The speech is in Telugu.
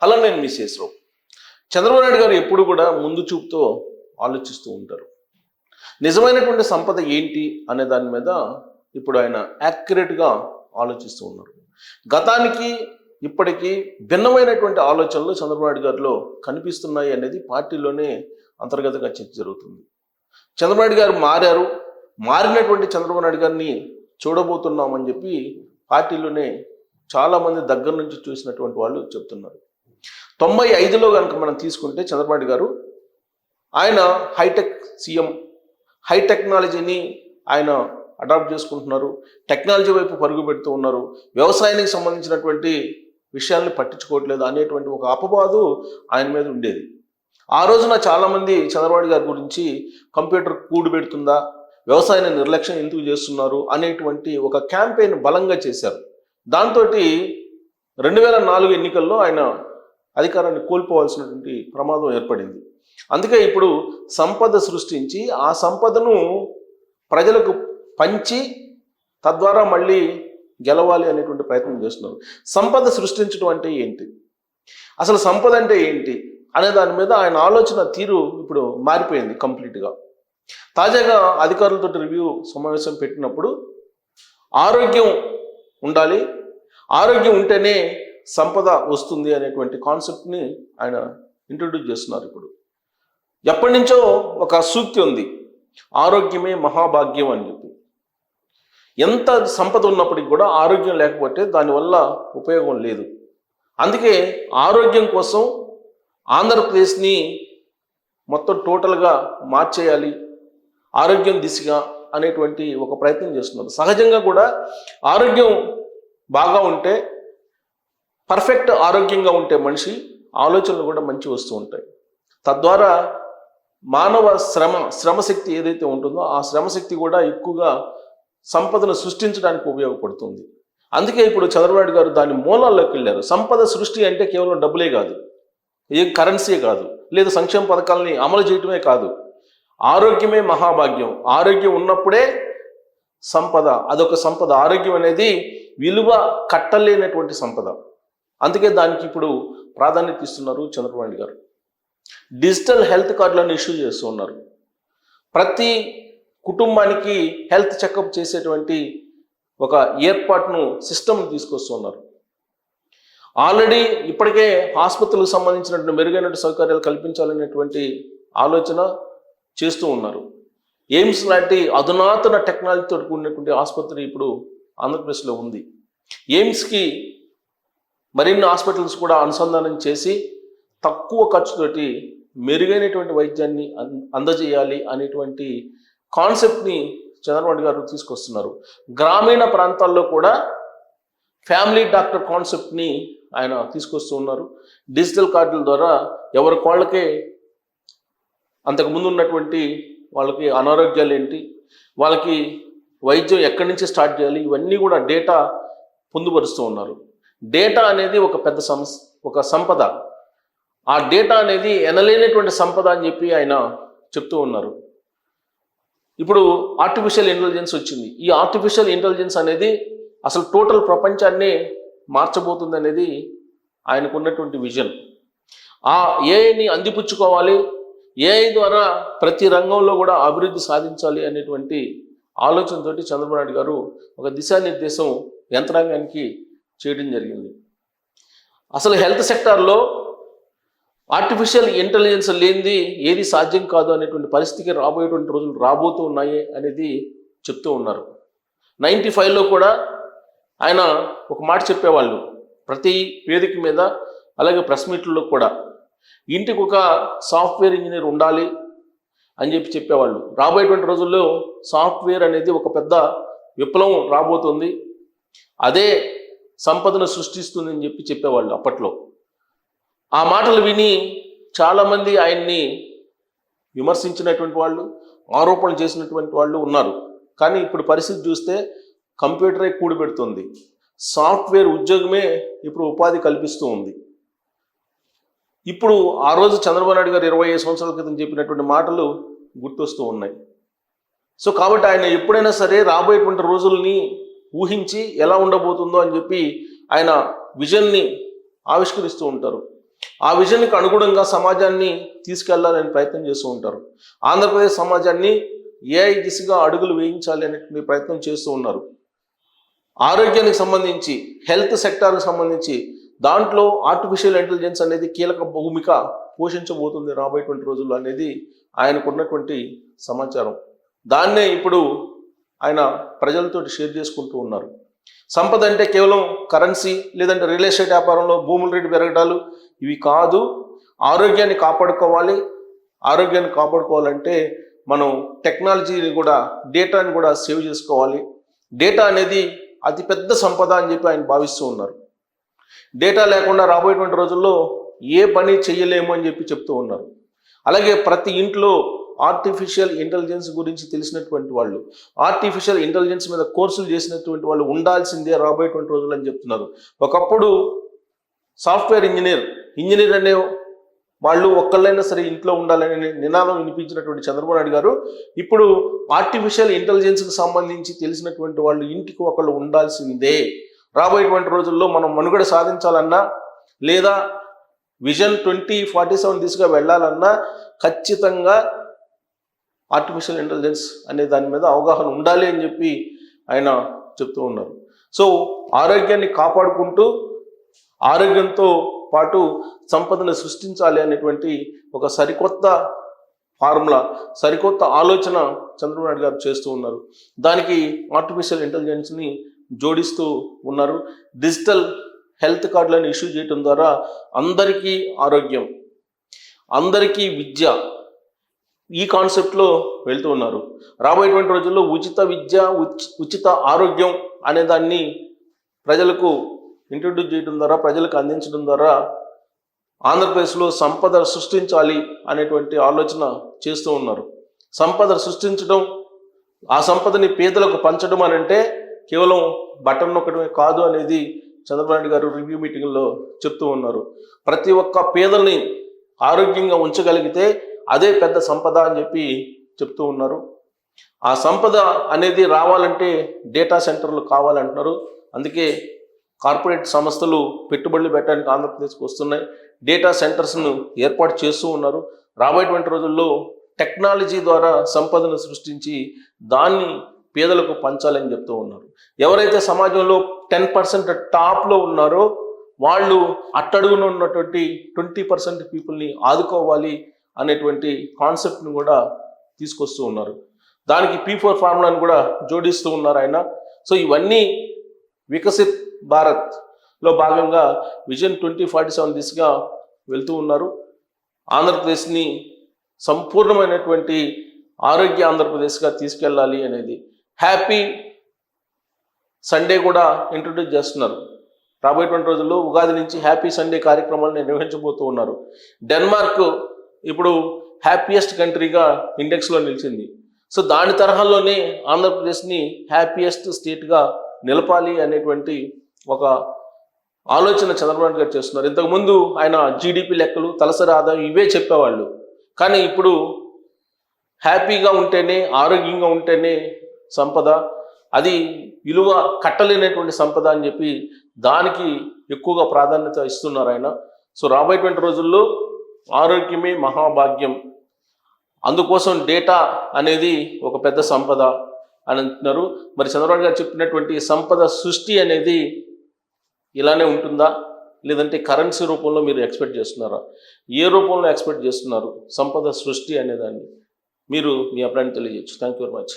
అలా నేను మీ శేషరావు. చంద్రబాబు నాయుడు గారు ఎప్పుడు కూడా ముందు చూపుతో ఆలోచిస్తూ ఉంటారు. నిజమైనటువంటి సంపద ఏంటి అనే దాని మీద ఇప్పుడు ఆయన యాక్యురేట్గా ఆలోచిస్తూ ఉన్నారు. గతానికి ఇప్పటికీ భిన్నమైనటువంటి ఆలోచనలు చంద్రబాబు నాయుడు గారిలో కనిపిస్తున్నాయి అనేది పార్టీలోనే అంతర్గతంగా చర్చ జరుగుతుంది. చంద్రబాబు నాయుడు గారు మారారు, మారినటువంటి చంద్రబాబు నాయుడు గారిని చూడబోతున్నామని చెప్పి పార్టీలోనే చాలామంది దగ్గర నుంచి చూసినటువంటి వాళ్ళు చెప్తున్నారు. 95లో కనుక మనం తీసుకుంటే చంద్రబాబు నాయుడు గారు ఆయన హైటెక్ సీఎం, హై టెక్నాలజీని ఆయన అడాప్ట్ చేసుకుంటున్నారు, టెక్నాలజీ వైపు పరుగు పెడుతూ ఉన్నారు, వ్యవసాయానికి సంబంధించినటువంటి విషయాల్ని పట్టించుకోవట్లేదు అనేటువంటి ఒక అపవాదు ఆయన మీద ఉండేది. ఆ రోజున చాలామంది చంద్రబాబు గారి గురించి కంప్యూటర్ కూడు పెడుతుందా, వ్యవసాయాన్ని నిర్లక్ష్యం ఎందుకు చేస్తున్నారు అనేటువంటి ఒక క్యాంపెయిన్ బలంగా చేశారు. దాంతో 2004 ఎన్నికల్లో ఆయన అధికారాన్ని కోల్పోవాల్సినటువంటి ప్రమాదం ఏర్పడింది. అందుకే ఇప్పుడు సంపద సృష్టించి ఆ సంపదను ప్రజలకు పంచి తద్వారా మళ్ళీ గెలవాలి అనేటువంటి ప్రయత్నం చేస్తున్నారు. సంపద సృష్టించడం అంటే ఏంటి, అసలు సంపద అంటే ఏంటి అనే దాని మీద ఆయన ఆలోచన తీరు ఇప్పుడు మారిపోయింది కంప్లీట్గా. తాజాగా అధికారులతో రివ్యూ సమావేశం పెట్టినప్పుడు ఆరోగ్యం ఉండాలి, ఆరోగ్యం ఉంటేనే సంపద వస్తుంది అనేటువంటి కాన్సెప్ట్ని ఆయన ఇంట్రొడ్యూస్ చేస్తున్నారు. ఇప్పుడు ఎప్పటి నుంచో ఒక సూక్తి ఉంది, ఆరోగ్యమే మహాభాగ్యం అని చెప్పి. ఎంత సంపద ఉన్నప్పటికీ కూడా ఆరోగ్యం లేకపోతే దానివల్ల ఉపయోగం లేదు. అందుకే ఆరోగ్యం కోసం ఆంధ్రప్రదేశ్ని మొత్తం టోటల్గా మార్చేయాలి, ఆరోగ్యం దిశగా అనేటువంటి ఒక ప్రయత్నం చేస్తున్నారు. సహజంగా కూడా ఆరోగ్యం బాగా ఉంటే, పర్ఫెక్ట్ ఆరోగ్యంగా ఉంటే మనిషి ఆలోచనలు కూడా మంచి వస్తూ ఉంటాయి. తద్వారా మానవ శ్రమశక్తి ఏదైతే ఉంటుందో ఆ శ్రమశక్తి కూడా ఎక్కువగా సంపదను సృష్టించడానికి ఉపయోగపడుతుంది. అందుకే ఇప్పుడు చంద్రబాబు నాయుడు గారు దాని మూలాల్లోకి వెళ్ళారు. సంపద సృష్టి అంటే కేవలం డబ్బులే కాదు, ఏ కరెన్సీ కాదు, లేదా సంక్షేమ పథకాలని అమలు చేయటమే కాదు, ఆరోగ్యమే మహాభాగ్యం. ఆరోగ్యం ఉన్నప్పుడే సంపద, అదొక సంపద. ఆరోగ్యం అనేది విలువ కట్టలేనటువంటి సంపద. అందుకే దానికి ఇప్పుడు ప్రాధాన్యత ఇస్తున్నారు చంద్రబాబు నాయుడు గారు. డిజిటల్ హెల్త్ కార్డులను ఇష్యూ చేస్తూ ఉన్నారు. ప్రతి కుటుంబానికి హెల్త్ చెకప్ చేసేటువంటి ఒక ఏర్పాటును సిస్టమ్ను తీసుకొస్తున్నారు. ఆల్రెడీ ఇప్పటికే ఆసుపత్రులకు సంబంధించినటువంటి మెరుగైన సౌకర్యాలు కల్పించాలనేటువంటి ఆలోచన చేస్తూ ఉన్నారు. ఎయిమ్స్ లాంటి అధునాతన టెక్నాలజీతో కూడినటువంటి ఆసుపత్రి ఇప్పుడు ఆంధ్రప్రదేశ్లో ఉంది. ఎయిమ్స్కి మరిన్ని హాస్పిటల్స్ కూడా అనుసంధానం చేసి తక్కువ ఖర్చుతోటి మెరుగైనటువంటి వైద్యాన్ని అందజేయాలి అనేటువంటి కాన్సెప్ట్ని చంద్రబాబు గారు తీసుకొస్తున్నారు. గ్రామీణ ప్రాంతాల్లో కూడా ఫ్యామిలీ డాక్టర్ కాన్సెప్ట్ని ఆయన తీసుకొస్తూ ఉన్నారు. డిజిటల్ కార్డుల ద్వారా ఎవరికి వాళ్ళకే అంతకుముందు ఉన్నటువంటి వాళ్ళకి అనారోగ్యాలు ఏంటి, వాళ్ళకి వైద్యం ఎక్కడి నుంచి స్టార్ట్ చేయాలి, ఇవన్నీ కూడా డేటా పొందుపరుస్తూ ఉన్నారు. డేటా అనేది ఒక పెద్ద ఒక సంపద. ఆ డేటా అనేది ఎనలేనటువంటి సంపద అని చెప్పి ఆయన చెప్తూ ఉన్నారు. ఇప్పుడు ఆర్టిఫిషియల్ ఇంటెలిజెన్స్ వచ్చింది. ఈ ఆర్టిఫిషియల్ ఇంటెలిజెన్స్ అనేది అసలు టోటల్ ప్రపంచాన్ని మార్చబోతుంది అనేది ఆయనకు ఉన్నటువంటి విజన్. ఆ ఏఐని అందిపుచ్చుకోవాలి, ఏఐ ద్వారా ప్రతి రంగంలో కూడా అభివృద్ధి సాధించాలి అనేటువంటి ఆలోచనతోటి చంద్రబాబు నాయుడు గారు ఒక దిశానిర్దేశం యంత్రాంగానికి చేయడం జరిగింది. అసలు హెల్త్ సెక్టార్లో ఆర్టిఫిషియల్ ఇంటెలిజెన్స్ లేనిది ఏది సాధ్యం కాదు అనేటువంటి పరిస్థితికి రాబోయేటువంటి రోజులు రాబోతూ ఉన్నాయి అనేది చెప్తూ ఉన్నారు. 95లో కూడా ఆయన ఒక మాట చెప్పేవాళ్ళు ప్రతి వేదిక మీద, అలాగే ప్రెస్ మీట్లలో కూడా, ఇంటికి ఒక సాఫ్ట్వేర్ ఇంజనీర్ ఉండాలి అని చెప్పేవాళ్ళు. రాబోయేటువంటి రోజుల్లో సాఫ్ట్వేర్ అనేది ఒక పెద్ద విప్లవం రాబోతుంది, అదే సంపదను సృష్టిస్తుంది అని చెప్పేవాళ్ళు అప్పట్లో. ఆ మాటలు విని చాలామంది ఆయన్ని విమర్శించినటువంటి వాళ్ళు, ఆరోపణలు చేసినటువంటి వాళ్ళు ఉన్నారు. కానీ ఇప్పుడు పరిస్థితి చూస్తే కంప్యూటరే కూడిపెడుతుంది, సాఫ్ట్వేర్ ఉద్యోగమే ఇప్పుడు ఉపాధి కల్పిస్తూ ఉంది. ఇప్పుడు ఆ రోజు చంద్రబాబు నాయుడు గారు 25 సంవత్సరాల క్రితం చెప్పినటువంటి మాటలు గుర్తొస్తూ ఉన్నాయి. సో కాబట్టి ఆయన ఎప్పుడైనా సరే రాబోయేటువంటి రోజుల్ని ఊహించి ఎలా ఉండబోతుందో అని చెప్పి ఆయన విజన్ని ఆవిష్కరిస్తూ ఉంటారు. ఆ విజన్కి అనుగుణంగా సమాజాన్ని తీసుకెళ్లాలని ప్రయత్నం చేస్తూ ఉంటారు. ఆంధ్రప్రదేశ్ సమాజాన్ని ఏఐ దిశగా అడుగులు వేయించాలి అనేటువంటి ప్రయత్నం చేస్తూ ఉన్నారు. ఆరోగ్యానికి సంబంధించి, హెల్త్ సెక్టార్కి సంబంధించి దాంట్లో ఆర్టిఫిషియల్ ఇంటెలిజెన్స్ అనేది కీలక భూమిక పోషించబోతుంది రాబోయేటువంటి రోజుల్లో అనేది ఆయనకున్నటువంటి సమాచారం. దాన్నే ఇప్పుడు ఆయన ప్రజలతో షేర్ చేసుకుంటూ ఉన్నారు. సంపద అంటే కేవలం కరెన్సీ లేదంటే రియల్ ఎస్టేట్ వ్యాపారంలో భూముల రేటు పెరగడాలు ఇవి కాదు. ఆరోగ్యాన్ని కాపాడుకోవాలి. ఆరోగ్యాన్ని కాపాడుకోవాలంటే మనం టెక్నాలజీని కూడా, డేటాని కూడా సేవ్ చేసుకోవాలి. డేటా అనేది అతిపెద్ద సంపద అని చెప్పి ఆయన భావిస్తూ ఉన్నారు. డేటా లేకుండా రాబోయేటువంటి రోజుల్లో ఏ పని చేయలేము అని చెప్పి చెప్తూ ఉన్నారు. అలాగే ప్రతి ఇంట్లో ఆర్టిఫిషియల్ ఇంటెలిజెన్స్ గురించి తెలిసినటువంటి వాళ్ళు, ఆర్టిఫిషియల్ ఇంటెలిజెన్స్ మీద కోర్సులు చేసినటువంటి వాళ్ళు ఉండాల్సిందే రాబోయేటువంటి రోజులు అని చెప్తున్నారు. ఒకప్పుడు సాఫ్ట్వేర్ ఇంజనీర్ అనే వాళ్ళు ఒక్కళ్ళైనా సరే ఇంట్లో ఉండాలనే నినాదం వినిపించినటువంటి చంద్రబాబు నాయుడు గారు ఇప్పుడు ఆర్టిఫిషియల్ ఇంటెలిజెన్స్కి సంబంధించి తెలిసినటువంటి వాళ్ళు ఇంటికి ఒకళ్ళు ఉండాల్సిందే. రాబోయేటువంటి రోజుల్లో మనం మనుగడ సాధించాలన్నా లేదా విజన్ 2047 దిశగా వెళ్ళాలన్నా ఖచ్చితంగా ఆర్టిఫిషియల్ ఇంటెలిజెన్స్ అనే దాని మీద అవగాహన ఉండాలి అని చెప్పి ఆయన చెప్తూ ఉన్నారు. సో ఆరోగ్యాన్ని కాపాడుకుంటూ ఆరోగ్యంతో పాటు సంపదను సృష్టించాలి అనేటువంటి ఒక సరికొత్త ఫార్ములా, సరికొత్త ఆలోచన చంద్రబాబు నాయుడు గారు చేస్తూ ఉన్నారు. దానికి ఆర్టిఫిషియల్ ఇంటెలిజెన్స్ని జోడిస్తూ ఉన్నారు. డిజిటల్ హెల్త్ కార్డులను ఇష్యూ చేయడం ద్వారా అందరికీ ఆరోగ్యం, అందరికీ విద్య, ఈ కాన్సెప్ట్లో వెళ్తూ ఉన్నారు. రాబోయేటువంటి రోజుల్లో ఉచిత విద్య, ఉచిత ఆరోగ్యం అనే దాన్ని ప్రజలకు ఇంట్రడ్యూస్ చేయడం ద్వారా, ప్రజలకు అందించడం ద్వారా ఆంధ్రప్రదేశ్లో సంపద సృష్టించాలి అనేటువంటి ఆలోచన చేస్తూ ఉన్నారు. సంపద సృష్టించడం, ఆ సంపదని పేదలకు పంచడం అని అంటే కేవలం బటన్ నొక్కడమే కాదు అనేది చంద్రబాబు నాయుడు గారు రివ్యూ మీటింగ్లో చెప్తూ ఉన్నారు. ప్రతి ఒక్క పేదల్ని ఆరోగ్యంగా ఉంచగలిగితే అదే పెద్ద సంపద అని చెప్పి చెప్తూ ఉన్నారు. ఆ సంపద అనేది రావాలంటే డేటా సెంటర్లు కావాలంటున్నారు. అందుకే కార్పొరేట్ సంస్థలు పెట్టుబడులు పెట్టడానికి ఆంధ్రప్రదేశ్కి వస్తున్నాయి. డేటా సెంటర్స్ను ఏర్పాటు చేస్తూ ఉన్నారు. రాబోయేటువంటి రోజుల్లో టెక్నాలజీ ద్వారా సంపదను సృష్టించి దాన్ని పేదలకు పంచాలని చెప్తూ ఉన్నారు. ఎవరైతే సమాజంలో 10% టాప్లో ఉన్నారో వాళ్ళు అట్టడుగున ఉన్నటువంటి 20% పీపుల్ని ఆదుకోవాలి అనేటువంటి కాన్సెప్ట్ని కూడా తీసుకొస్తూ ఉన్నారు. దానికి P4 ఫార్ములాను కూడా జోడిస్తూ ఉన్నారు ఆయన. సో ఇవన్నీ వికసిత్ భారత్లో భాగంగా విజన్ 2047 దిశగా వెళ్తూ ఉన్నారు. ఆంధ్రప్రదేశ్ని సంపూర్ణమైనటువంటి ఆరోగ్య ఆంధ్రప్రదేశ్గా తీసుకెళ్ళాలి అనేది. హ్యాపీ సండే కూడా ఇంట్రొడ్యూస్ చేస్తున్నారు. రాబోయేటువంటి రోజుల్లో ఉగాది నుంచి హ్యాపీ సండే కార్యక్రమాలను నిర్వహించబోతూ ఉన్నారు. డెన్మార్క్ ఇప్పుడు హ్యాపీయెస్ట్ కంట్రీగా ఇండెక్స్లో నిలిచింది. సో దాని తరహాలోనే ఆంధ్రప్రదేశ్ని హ్యాపీయెస్ట్ స్టేట్గా నిలపాలి అనేటువంటి ఒక ఆలోచన చంద్రబాబు నాయుడు గారు చేస్తున్నారు. ఇంతకుముందు ఆయన జీడిపి లెక్కలు, తలసరి ఆదాయం ఇవే చెప్పేవాళ్ళు. కానీ ఇప్పుడు హ్యాపీగా ఉంటేనే, ఆరోగ్యంగా ఉంటేనే సంపద, అది విలువ కట్టలేనటువంటి సంపద అని చెప్పి దానికి ఎక్కువగా ప్రాధాన్యత ఇస్తున్నారు ఆయన. సో రాబోయేటువంటి రోజుల్లో ఆరోగ్యమే మహాభాగ్యం, అందుకోసం డేటా అనేది ఒక పెద్ద సంపద అని అంటున్నారు. మరి చంద్రబాబు గారు చెప్పినటువంటి సంపద సృష్టి అనేది ఇలానే ఉంటుందా, లేదంటే కరెన్సీ రూపంలో మీరు ఎక్స్పెక్ట్ చేస్తున్నారా? ఏ రూపంలో ఎక్స్పెక్ట్ చేస్తున్నారు సంపద సృష్టి అనేదాన్ని? మీరు మీ అభిప్రాయాన్ని తెలియజేయచ్చు. Thank you very much.